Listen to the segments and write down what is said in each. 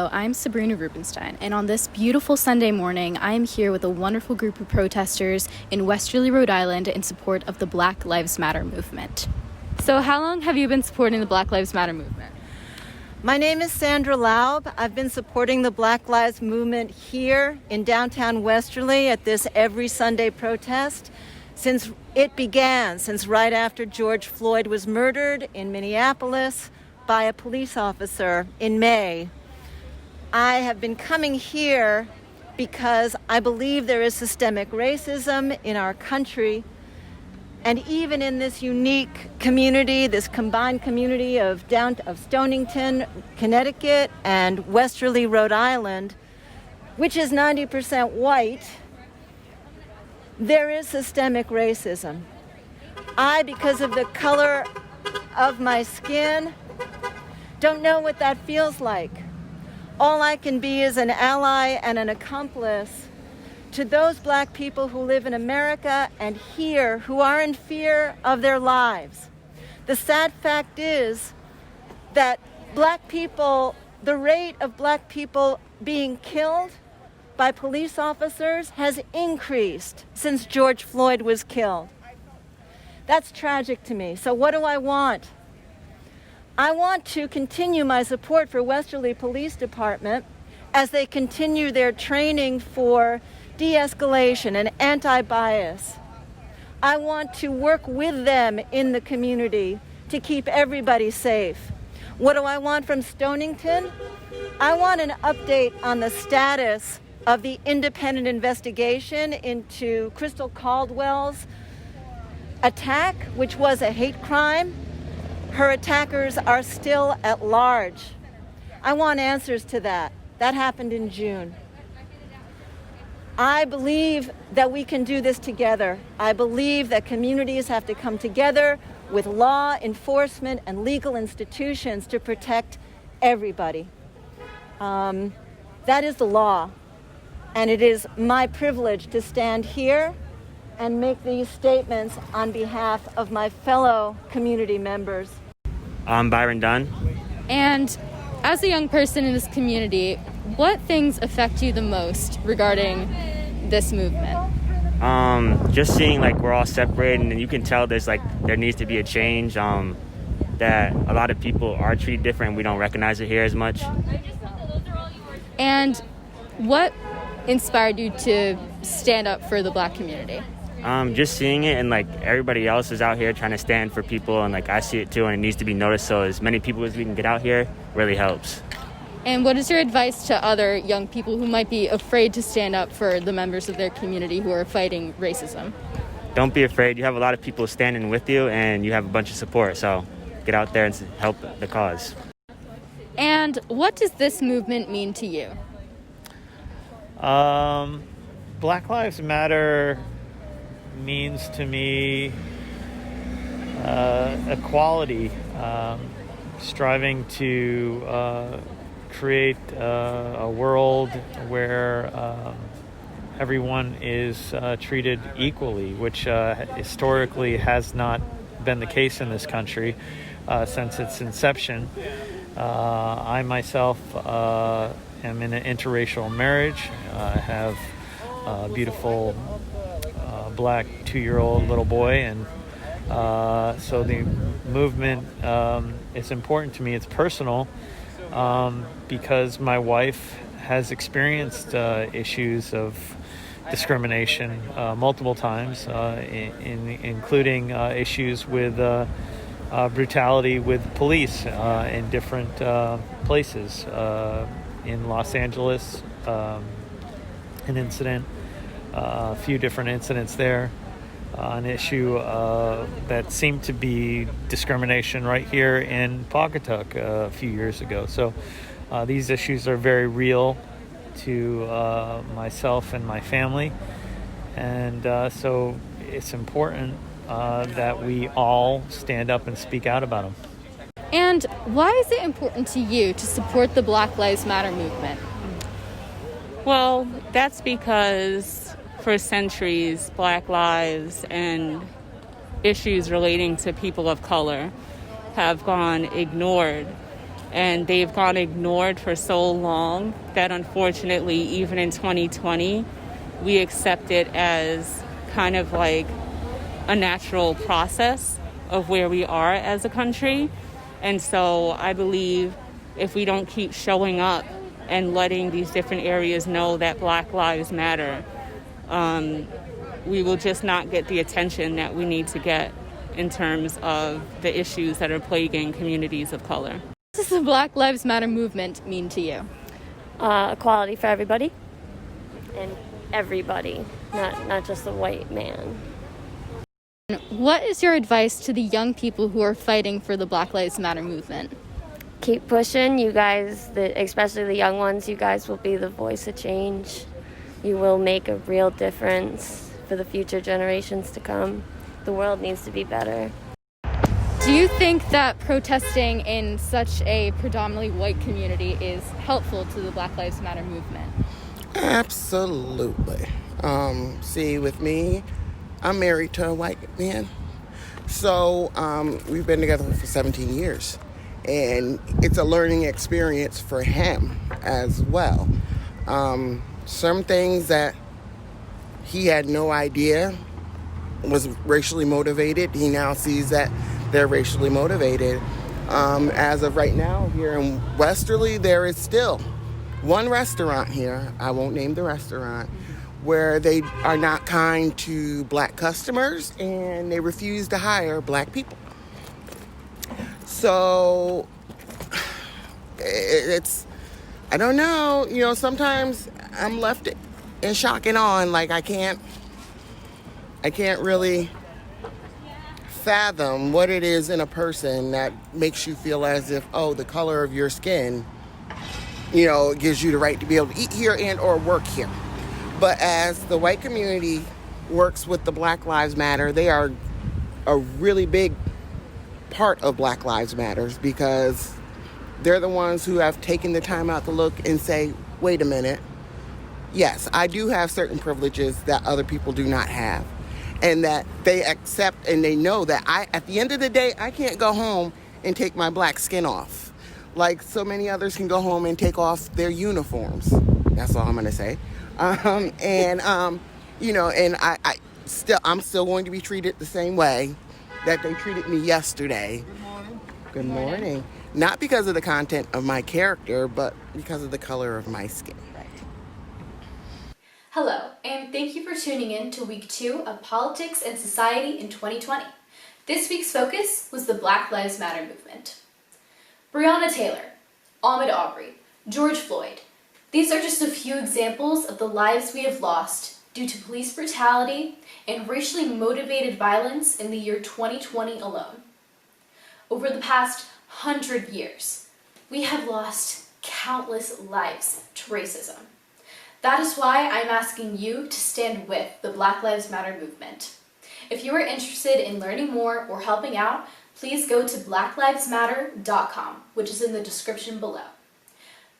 Hello, I'm Sabrina Rubenstein, and on this beautiful Sunday morning, I am here with a wonderful group of protesters in Westerly, Rhode Island in support of the Black Lives Matter movement. So how long have you been supporting the Black Lives Matter movement? My name is Sandra Laub. I've been supporting the Black Lives movement here in downtown Westerly at this every Sunday protest since it began, since right after George Floyd was murdered in Minneapolis by a police officer in May. I have been coming here because I believe there is systemic racism in our country, and even in this unique community, this combined community of Stonington, Connecticut, and Westerly, Rhode Island, which is 90% white, there is systemic racism. Because of the color of my skin, don't know what that feels like. All I can be is an ally and an accomplice to those Black people who live in America and here who are in fear of their lives. The sad fact is that Black people, the rate of Black people being killed by police officers has increased since George Floyd was killed. That's tragic to me. So what do I want? I want to continue my support for Westerly Police Department as they continue their training for de-escalation and anti-bias. I want to work with them in the community to keep everybody safe. What do I want from Stonington? I want an update on the status of the independent investigation into Crystal Caldwell's attack, which was a hate crime. Her attackers are still at large. I want answers to that. That happened in June. I believe that we can do this together. I believe that communities have to come together with law enforcement and legal institutions to protect everybody. That is the law. And it is my privilege to stand here and make these statements on behalf of my fellow community members. I'm Byron Dunn. And as a young person in this community, what things affect you the most regarding this movement? Just seeing we're all separated, and you can tell there needs to be a change. That a lot of people are treated different. We don't recognize it here as much. And what inspired you to stand up for the Black community? Just seeing it, and everybody else is out here trying to stand for people, and I see it too, and it needs to be noticed. So as many people as we can get out here really helps. And what is your advice to other young people who might be afraid to stand up for the members of their community who are fighting racism? Don't be afraid. You have a lot of people standing with you, and you have a bunch of support. So get out there and help the cause. And what does this movement mean to you? Black Lives Matter means to me equality, striving to create a world where everyone is treated equally, which historically has not been the case in this country since its inception. I myself am in an interracial marriage. I have a beautiful Black 2-year-old little boy, and so the movement is important to me. It's personal because my wife has experienced issues of discrimination multiple times, including issues with brutality with police in different places. In Los Angeles, an incident, a few different incidents there, an issue that seemed to be discrimination right here in Pawcatuck a few years ago. So these issues are very real to myself and my family, and so it's important that we all stand up and speak out about them. And why is it important to you to support the Black Lives Matter movement? Well, that's because for centuries, Black lives and issues relating to people of color have gone ignored And they've gone ignored for so long that unfortunately, even in 2020, we accept it as kind of like a natural process of where we are as a country. And so I believe if we don't keep showing up and letting these different areas know that Black Lives Matter, we will just not get the attention that we need to get in terms of the issues that are plaguing communities of color. What does the Black Lives Matter movement mean to you? Equality for everybody, and everybody, not just the white man. What is your advice to the young people who are fighting for the Black Lives Matter movement? Keep pushing, you guys, especially the young ones, you guys will be the voice of change. You will make a real difference for the future generations to come. The world needs to be better. Do you think that protesting in such a predominantly white community is helpful to the Black Lives Matter movement? Absolutely. See, with me, I'm married to a white man. So we've been together for 17 years. And it's a learning experience for him as well. Some things that he had no idea was racially motivated, he now sees that they're racially motivated. As of right now, here in Westerly, there is still one restaurant here, I won't name the restaurant, where they are not kind to black customers and they refuse to hire black people. So it's, I don't know, sometimes I'm left in shock and awe, like I can't really fathom what it is in a person that makes you feel as if, the color of your skin, gives you the right to be able to eat here and or work here. But as the white community works with the Black Lives Matter, they are a really big part of Black Lives Matters because they're the ones who have taken the time out to look and say, wait a minute, yes, I do have certain privileges that other people do not have. And that they accept and they know that at the end of the day, I can't go home and take my black skin off. Like so many others can go home and take off their uniforms. That's all I'm going to say. And I'm still going to be treated the same way that they treated me yesterday. Good morning. Good morning. Not because of the content of my character, but because of the color of my skin. Hello, and thank you for tuning in to week 2 of Politics and Society in 2020. This week's focus was the Black Lives Matter movement. Breonna Taylor, Ahmaud Arbery, George Floyd. These are just a few examples of the lives we have lost due to police brutality and racially motivated violence in the year 2020 alone. Over the past 100 years, we have lost countless lives to racism. That is why I'm asking you to stand with the Black Lives Matter movement. If you are interested in learning more or helping out, please go to blacklivesmatter.com, which is in the description below.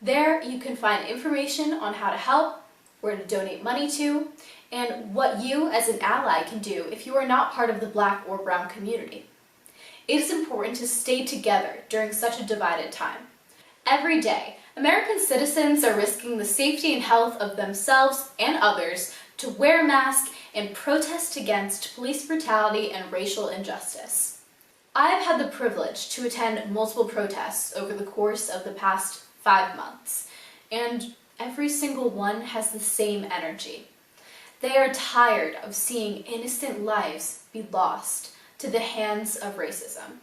There you can find information on how to help, where to donate money to, and what you as an ally can do if you are not part of the Black or Brown community. It is important to stay together during such a divided time. Every day, American citizens are risking the safety and health of themselves and others to wear masks and protest against police brutality and racial injustice. I have had the privilege to attend multiple protests over the course of the past 5 months, and every single one has the same energy. They are tired of seeing innocent lives be lost to the hands of racism.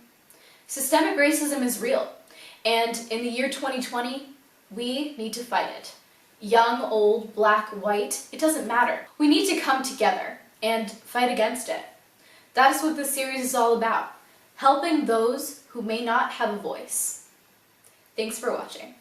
Systemic racism is real, and in the year 2020, we need to fight it. Young, old, black, white, it doesn't matter. We need to come together and fight against it. That is what this series is all about, helping those who may not have a voice. Thanks for watching.